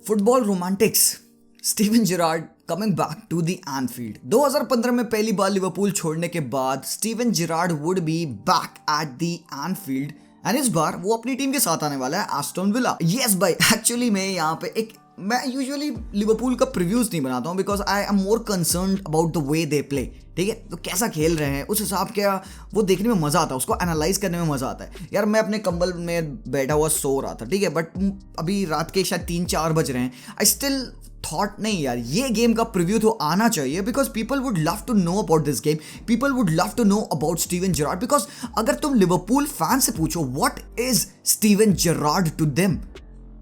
Football romantics Steven Gerrard coming back to the Anfield. 2015 में पहली बार लिवरपूल छोड़ने के बाद Steven Gerrard would be back at the Anfield and इस बार वो अपनी टीम के साथ आने वाला है एस्टन विला। यस भाई, एक्चुअली मैं यूजुअली लिवरपूल का प्रीव्यूज नहीं बनाता हूँ because I am more concerned about the way they play. ठीक है, तो कैसा खेल रहे हैं उस हिसाब का वो देखने में मजा आता है, उसको एनालाइज करने में मजा आता है। यार मैं अपने कंबल में बैठा हुआ सो रहा था, ठीक है, बट अभी रात के शायद 3-4 बज रहे हैं। आई स्टिल थॉट नहीं यार, ये गेम का प्रीव्यू तो आना चाहिए because people would love to know about this game, people would love to know about Steven Gerrard. Because अगर तुम लिवरपूल फैन से पूछो what is Steven Gerrard to them,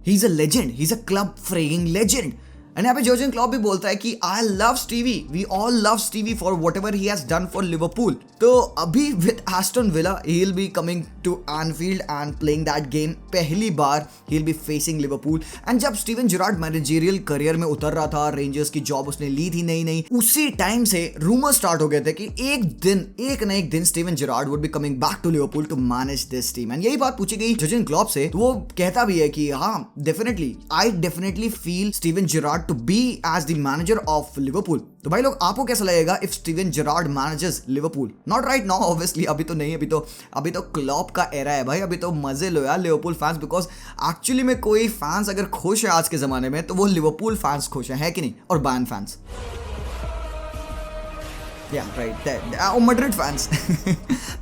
he is a legend, he is a club freaking legend. And यहाँ पे Jurgen Klopp भी बोलता है कि I love Stevie, we all love Stevie for whatever he has done for Liverpool. तो अभी with Aston Villa he will be coming to Anfield and playing that game. पहली बार he will be facing Liverpool. And जब Steven Gerrard managerial career में उतर रहा था, rangers की जॉब उसने ली थी नई, उसी टाइम से रूमर स्टार्ट हो गए थे कि एक ना एक दिन Steven Gerrard would be coming back to Liverpool to manage this team. And यही बात पूछी गई जर्जन क्लॉप से, तो वो कहता भी है कि हाँ definitely, I definitely feel Steven Gerrard to be as the manager of Liverpool। तो भाई लोग, आपको कैसा लगेगा if Steven Gerrard manages Liverpool? Not right now obviously, अभी तो नहीं, अभी तो क्लॉप का एरा है भाई। अभी तो मजे लो यार लिवरपूल फैंस, बिकॉज एक्चुअली में कोई फैंस अगर खुश है आज के जमाने में तो वो लिवरपूल फैंस खुश है कि नहीं, और बायर्न फैंस, मैड्रिड फैंस।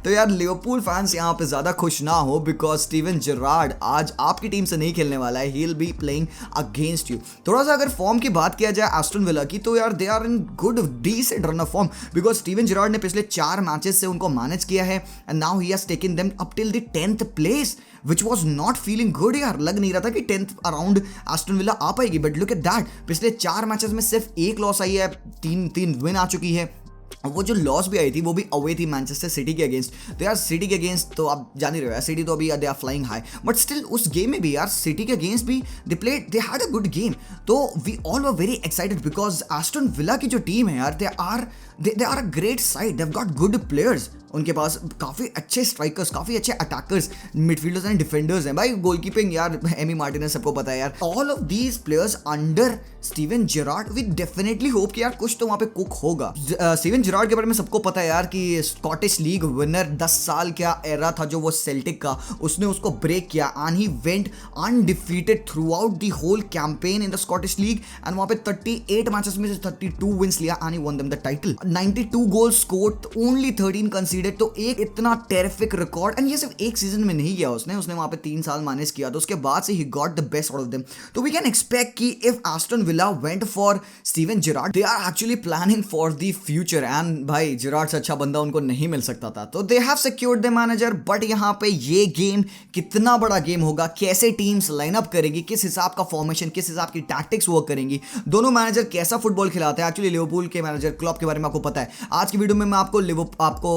तो यार लिवरपूल फैंस यहाँ पे ज्यादा खुश ना हो बिकॉज स्टीवन जेरार्ड आज आपकी टीम से नहीं खेलने वाला है, ही will be playing against you. थोड़ा सा अगर फॉर्म की बात किया जाए एस्टन विला की, तो यार they are in good decent run of form because Steven Gerrard ने पिछले 4 मैचेस से उनको मैनेज किया है and now he has taken them up till the 10th place which was not feeling good। यार लग नहीं रहा था कि 10th अराउंड एस्टन विला आ पाएगी, बट लुक एट दैट, पिछले 4 मैचेस में सिर्फ 1 लॉस आई है, 3 विन आ चुकी है। वो जो लॉस भी आई थी वो भी अवे थी मैनचेस्टर सिटी के अगेंस्ट। तो यार सिटी के अगेंस्ट तो आप जान ही रहे हो यार, सिटी तो अभी they are flying high, but still उस गेम में भी यार सिटी के अगेंस्ट भी they had a good game. तो we all were very excited because Aston Villa की जो टीम है यार, they are a great side, they have got good players. उनके पास काफ़ी अच्छे स्ट्राइकर्स, काफ़ी अच्छे अटैकर्स, मिडफील्डर्स एंड डिफेंडर्स हैं भाई। गोलकीपिंग यार एमी मार्टिनेज सबको पता है यार। All of these players under Steven Gerrard, we definitely hope कि यार कुछ तो वहाँ पे कुक होगा। स्टीवन जेरार्ड के बारे में सबको पता है यार कि स्कॉटिश लीग विनर 10 साल का एरा था जो वो सेल्टिक का, उसने उसको ब्रेक किया and he went undefeated throughout the whole campaign in the Scottish league and वहाँ पे 38 मैचेस में से 32 विंस लिया and he won them the title. 92 goals scored, only 13 conceded. तो एक इतना टेरिफिक रिकॉर्ड, एंड ये सिर्फ एक सीजन में नहीं किया उसने वहां पे 3 साल मैनेज किया, तो उसके बाद से ही got the best out of them. तो वी कैन एक्सपेक्ट कि if Aston Villa went for Steven Gerrard, they are actually planning for the future. And भाई जेरार्ड से अच्छा बंदा उनको नहीं मिल सकता था, तो they have secured the manager. But यहाँ पे ये गेम कितना बड़ा गेम होगा, कैसे टीम्स लाइन अप करेगी, किस हिसाब का फॉर्मेशन, किस हिसाब की टैक्टिक्स वर्क करेंगी, दोनों मैनेजर कैसा फुटबॉल खिलाते हैं। एक्चुअली लिवरपूल के मैनेजर क्लॉप के बारे में आपको पता है। आज की वीडियो में मैं आपको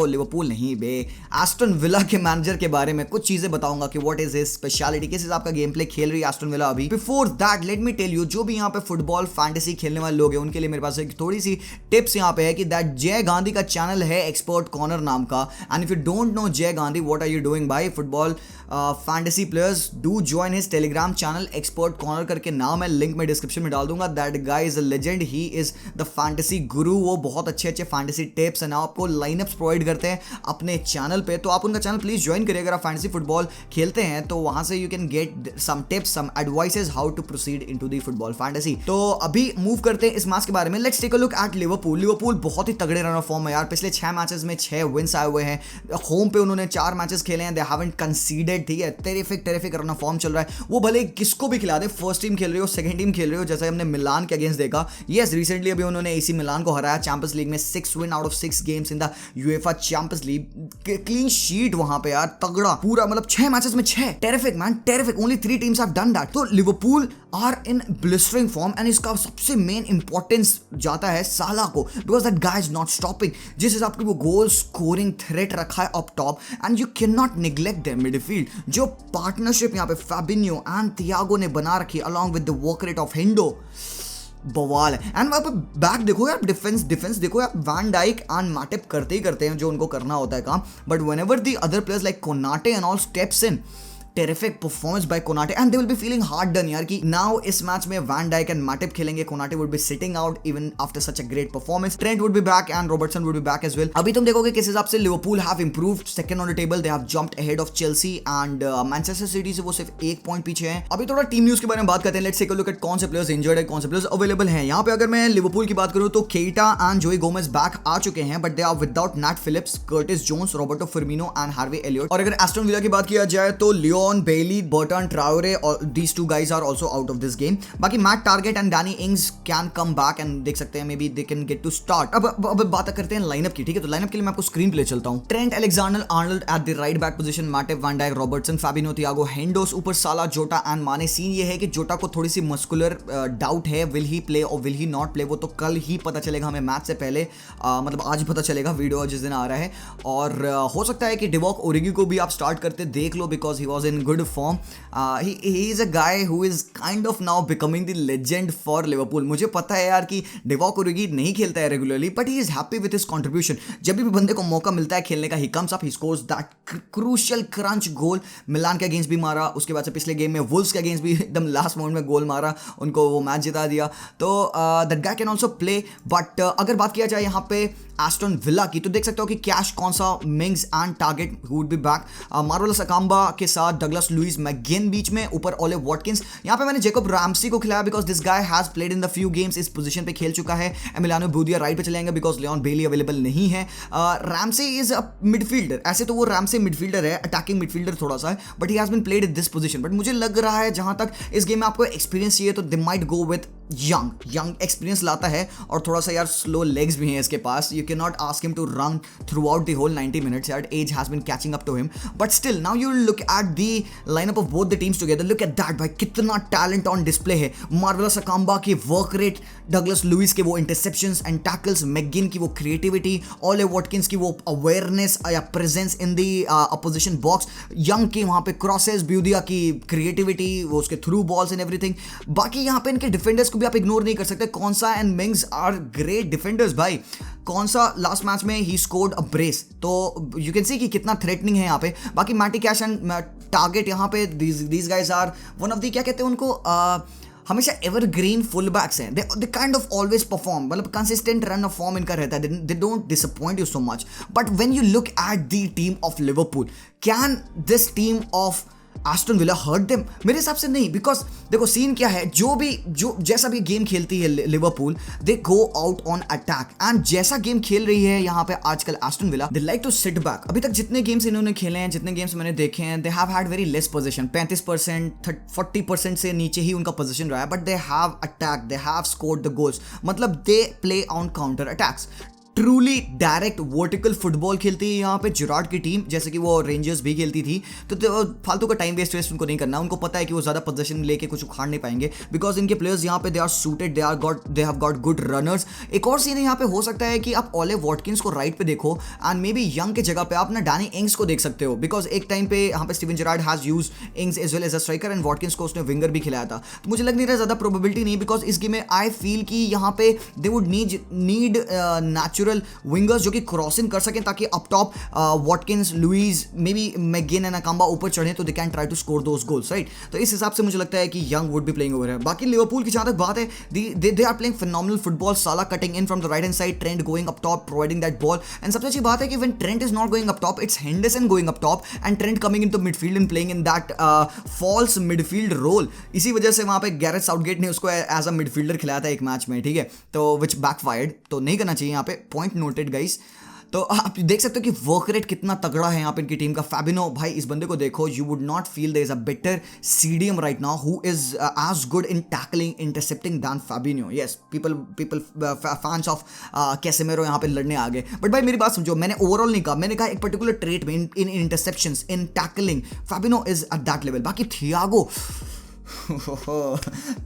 लिवरपूल नहीं बे, एस्टन विला के मैनेजर के बारे में कुछ चीजें बताऊंगा कि व्हाट इज हिज स्पेशलिटी, किस हिसाब का गेम प्ले खेल रही है एस्टन विला अभी। Before that let me tell you, जो भी यहाँ पे फुटबॉल फैंटेसी खेलने वाले लोग हैं उनके लिए मेरे पास एक थोड़ी सी टिप्स यहाँ पे है कि दैट जय गांधी का चैनल है एक्सपर्ट कॉर्नर नाम का, and if you don't know Jay Gandhi, what are you doing भाई? Football fantasy players do join his Telegram channel expert corner करके नाम है, लिंक मैं डिस्क्रिप्शन में डाल दूंगा। That guy is a legend, he is the fantasy guru. वो बहुत अच्छे फैंटेसी टिप्स एंड आपको लाइनअप्स प्रोवाइड करते हैं अपने चैनल पे, तो आप उनका चैनल प्लीज ज्वाइन करिए। अगर आप फैंटेसी फुटबॉल खेलते हैं तो वहां से you can get some tips, some advices how to proceed into the football fantasy. तो अभी मूव करते हैं इस मैच के बारे में। Let's take a look at Liverpool. Liverpool बहुत ही तगड़े रन ऑफ फॉर्म है यार, पिछले 6 मैचेस में 6 विंस आए हुए हैं। होम पे उन्होंने 4 मैचेस खेले हैं, दे हैवंट कंसीडर्ड। ठीक है, टेरिफिक रन ऑफ फॉर्म चल रहा है। वो भले किसको भी खिला दे, फर्स्ट टीम खेल रही हो, सेकंड टीम खेल रही हो, जैसे हमने मिलान के अगेंस्ट देखा। यस, रिसेंटली अभी उन्होंने एसी मिलान को हराया चैंपियंस लीग में, 6 win out of 6 games in the UEFA champions league. Clean sheet वहां पे यार, तगड़ा पूरा, मतलब 6 मैचेस में 6, terrific man, terrific. Only 3 teams have done that. तो Liverpool are in blistering form and इसका सबसे मेन इंपॉर्टेंस जाता है साला को, because that guy is not stopping. जिस हिसाब की वो गोल स्कोरिंग थ्रेट रखा है up top, and you can not neglect their midfield. जो पार्टनरशिप यहाँ पे फैबिन्यो एंड थियागो ने बना रखी along with the work rate of Hendo, बवाल है। एंड वहाँ पे बैक देखो यार, डिफेंस देखो यार, वैन डाइक एंड मैटिप करते ही करते हैं जो उनको करना होता है काम, but whenever the other players like Konate and all steps in, terrific performance by Konate and they will be feeling hard done यार कि नाउ इस मैच में वैन डाइक एंड मैटिप खेलेंगे, Konate would be sitting out even after such a great performance, Trent would be back and Robertson would be back as well. अभी तुम देखोगे किस हिसाब से Liverpool have improved second on the table, they have jumped ahead of Chelsea and Manchester city से वो सिर्फ 1 point पीछे हैं। अभी थोड़ा टीम न्यूज के बारे में बात करते हैं, let's take a look at कौन से प्लेयर्स इंजर्ड है, कौन से प्लेयर्स अवेलेबल हैं। यहाँ पे अगर मैं लिवरपूल की बात करूं तो केटा एंड जोई गोमेज बैक आ चुके हैं, but they are without Nat Phillips, Curtis Jones, Roberto Firmino and Harvey Elliott. और अगर एस्टन विला की बात किया जाए तो लियोन बेली, बर्टन ट्रायोरे और these two guys are also out of this game. बाकी Matt Targett and Danny Ings can come back and देख सकते हैं maybe they can get to start. अब बात करते हैं लाइनअप की, ठीक है। तो लाइनअप के लिए मैं आपको स्क्रीन प्ले चलता हूं। Trent Alexander Arnold at the right back position, Matip, van Dijk, Robertson, Fabinho, Thiago, हेंडोस, ऊपर साला, जोटा एंड माने। सीन ये है कि जोटा को थोड़ी सी मस्कुलर डाउट है, विल ही प्ले और विल ही नॉट प्ले, वो तो कल ही पता चलेगा हमें मैच से पहले, मतलब आज पता चलेगा वीडियो जिस दिन आ रहा है। और हो सकता है कि डिवॉक ओरिगी को भी आप स्टार्ट करते देख लो because he was in good form. He is a guy who is kind of now becoming the legend for Liverpool. मुझे पता है यार कि डिवॉक ओरिगी नहीं खेलता है regularly, but he is happy with his contribution. जब भी बंदे को मौका मिलता है खेलने का, he comes up, he scores that crucial crunch goal. Milan के अगेंस्ट भी मारा, उसके बाद से पिछले गेम में वुल्व्स के अगेंस्ट भी एकदम लास्ट मोमेंट में गोल मारा, उनको वो मैच जिता दिया। तो that guy can also play. But अगर बात किया जाए यहाँ पे एस्टन विला की, तो देख सकते हो कि Cash, Konsa, Mings and Targett would be back, Marvelous Nakamba के साथ डगलस लुइस, मैगेन बीच में, ऊपर ओले वॉटकिंस। यहाँ पे मैंने जेकब रैम्सी को खिलाया because this guy has played in the few games, इस पोजीशन पे खेल चुका है। एमिलियानो बुदिया राइट पे चलेंगे बिकॉज लियोन बेली अवेलेबल नहीं है। रैम्सी इज अ मिडफील्डर, ऐसे तो वो रैम्सी मिडफील्डर है, अटैकिंग मिडफील्डर थोड़ा सा है, but he has been played in this position. But मुझे लग रहा है जहां तक इस गेम में आपको एक्सपीरियंस चाहिए तो they might go with young experience लाता है, और थोड़ा सा यार स्लो लेग्स भी हैं इसके पास। You can not ask him to run throughout the whole 90 minutes यार, age has been catching up to him. But still now you look at the lineup of both the teams together, look at that भाई, कितना talent on display है। Marvelous Nakamba की work rate, Douglas Louis के वो interceptions and tackles, मैगगिन की वो creativity, ओले Watkins की वो अवेयरनेस या presence in the opposition box, young की वहाँ पे क्रॉसेस, ब्यूदिया की क्रिएटिविटी, वो उसके थ्रू बॉल्स एंड एवरीथिंग। बाकी यहाँ पे इनके डिफेंडर्स भी आप इग्नोर नहीं कर सकते। कौनसा एंड मिंग्स आर ग्रेट डिफेंडर्स भाई। कौनसा लास्ट मैच में ही स्कोर्ड अ ब्रेस, तो यू कैन सी कि कितना थ्रेटनिंग है यहाँ पे। बाकी मैटी कैश एंड टारगेट यहाँ पे these guys are one of the, क्या कहते हैं उनको, हमेशा एवरग्रीन फुल बैक्स हैं। They kind of always perform, मतलब कंसिस्टेंट रन ऑफ फॉर्म इनका रहता है, they don't disappoint you so much. But when you look at the team of Liverpool, can this team of Aston Villa hurt them? मेरे हिसाब से नहीं, because देखो scene क्या है, जो जैसा भी गेम खेलती है Liverpool, they go out on attack, and जैसा गेम खेल रही है यहाँ पे आजकल Aston Villa, they like to sit back. अभी तक जितने गेम्स इन्होंने खेले हैं, जितने गेम्स मैंने देखे हैं, they have had very less position, 35%, 40% से नीचे ही उनका पोजीशन रहा है, but they have attack, they have scored the goals, मतलब they play on counter attacks. Truly direct vertical football खेलती है यहाँ पे जिरार्ड की टीम, जैसे कि वो रेंजर्स भी खेलती थी। तो फालतू का टाइम वेस्ट उनको नहीं करना, उनको पता है कि वो ज़्यादा पोजीशन लेके कुछ उखाड़ नहीं पाएंगे, बिकॉज इनके प्लेयर्स यहाँ पे they are suited, they have got good runners. एक और सीन यहाँ पे हो सकता है कि आप ओले वॉटकिंस को राइट पे देखो एंड मे बी यंग के जगह पे आप ना डैनी इंग्स को देख सकते हो, बिकॉज एक टाइम पे यहाँ पे Steven Gerrard has using as well as a striker and Watkins को उसने विंगर भी खिलाया था। तो मुझे लग नहीं रहा ज़्यादा प्रोबेबिलिटी नहीं, बिकॉज इस गेम में आई फील कि यहाँ पे they would need natural wingers जो कि क्रॉसिंग कर सकें, ताकि up top Watkins, Luis, maybe McGinn and Nakamba ऊपर चढ़े तो they can try to score those goals, right. तो इस हिसाब से मुझे लगता है कि Young would be playing over है। बाकी लिवरपूल की जहां तक बात है, they are playing phenomenal football, Salah cutting in from the right hand side, Trent going up top providing that ball, and सबसे अच्छी बात है कि when Trent is not going up top, it's Henderson going up top and Trent coming into midfield and playing in that false midfield role. इसी वजह से वहां पे गैरेथ साउथगेट ने उसको एज अ मिडफील्डर खिलाया था एक मैच में, ठीक है, तो विच बैकफायर्ड, तो नहीं करना चाहिए यहाँ पे, पॉइंट नोटेड गाइस। तो आप देख सकते हो कि वर्क रेट कितना तगड़ा है यहाँ पे इनकी टीम का। फैबिनो भाई, इस बंदे को देखो, you would not feel there is a better CDM right now who is as good in tackling, intercepting than Fabinho. Yes, people fans of Casemiro यहाँ पे लड़ने आ गए, बट भाई मेरी बात समझो, मैंने ओवरऑल नहीं कहा, मैंने कहा एक पर्टिकुलर ट्रेट में, in interceptions, in tackling, Fabinho is at that level. बाकी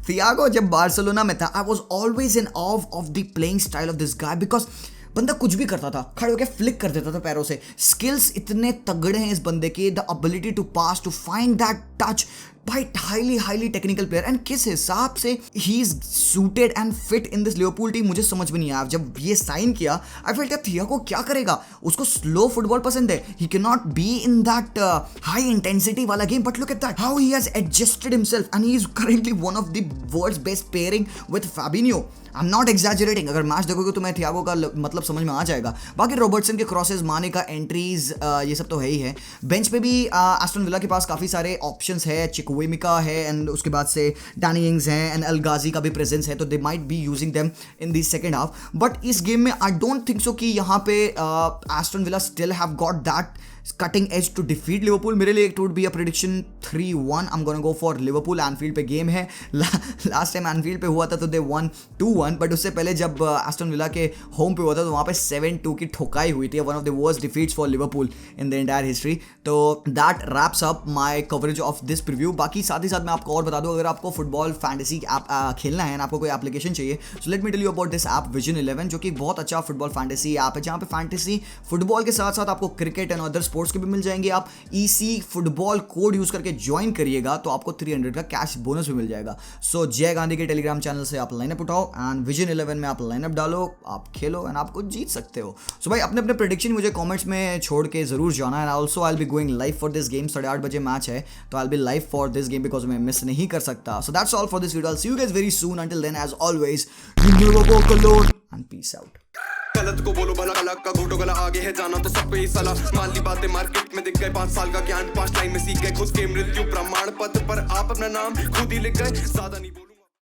थियागो जब बार्सिलोना में था, I was always in awe of the playing style of this guy, because बंदा कुछ भी करता था, खड़े होकर फ्लिक कर देता था पैरों से। स्किल्स इतने तगड़े हैं इस बंदे के, the ability to pass, to find that touch, भाई हाईली टेक्निकल प्लेयर, एंड किस हिसाब से ही is suited and fit in this Liverpool team मुझे समझ में नहीं आया। जब ये साइन किया आई फेल्ट यार थियागो क्या करेगा, उसको स्लो फुटबॉल पसंद है, he can not be in that high intensity वाला game, but look at that how he has adjusted himself and he is currently one of the world's best pairing with Fabinho. I am not exaggerating, अगर match देखोगे तो मैं Thiago का मतलब समझ में आ जाएगा। बाकी रॉबर्टसन के क्रॉसेस, माने का एंट्रीज, ये सब तो है ही है। बेंच पे भी एस्टन विला के पास काफ़ी सारे ऑप्शंस है, चिकवेमिका है एंड उसके बाद से डैनी इंग्स हैं एंड अल गाजी का भी प्रेजेंस है, तो they might be using them in the second half. But इस गेम में आई डोंट थिंक सो कि यहाँ पे Aston villa still have got that cutting edge to defeat Liverpool। मेरे लिए it would be a prediction 3-1। I'm gonna go for Liverpool। Enfield पे game है, last time Enfield पे हुआ था तो दे won 2-1, बट उससे पहले जब एस्टन विला के होम पे हुआ था तो वहाँ पे 7-2 की ठोकाई हुई थी, one of the worst defeats for Liverpool in the entire history. So that wraps up my coverage of this preview. बाकी साथ ही साथ मैं आपको और बता दूं, अगर आपको फुटबॉल फैंटेसी ऐप खेलना है ना, आपको कोई एप्लीकेशन चाहिए, so let me tell you about this app vision 11, जो कि एक बहुत अच्छा फुटबॉल फैंटेसी ऐप है, जहाँ पे फैंटेसी फुटबॉल के साथ साथ आपको क्रिकेट एंड अदर स्पोर्ट्स के भी मिल जाएंगे। आप EC फुटबॉल कोड यूज करके ज्वाइन करिएगा तो आपको 300 का कैश बोनस भी मिल जाएगा। सो जय गांधी के टेलीग्राम चैनल से आप लाइनअप उठाओ एंड विजन 11 में आप लाइनअप डालो, आप खेलो एंड आपको जीत सकते हो। सो भाई अपने अपने प्रेडिक्शन मुझे कमेंट्स में छोड़ के जरूर जाना। And also I will be going live for this game, 8:30 बजे मैच है तो I will be live for this game because मैं मिस नहीं कर सकता। So that's all for this video. I will see you guys very soon. Until then as always you never walk alone and peace out. गलत को बोलो भला, अलग का घोटो गला, आगे है जाना तो सब पे ही सलाह। मान ली बातें मार्केट में दिख गए, 5 साल का ज्ञान 5 लाइन में सीख गए, खुद के मृत्यु प्रमाण पत्र पर आप अपना नाम खुद ही लिख गए, ज्यादा नहीं बोलो।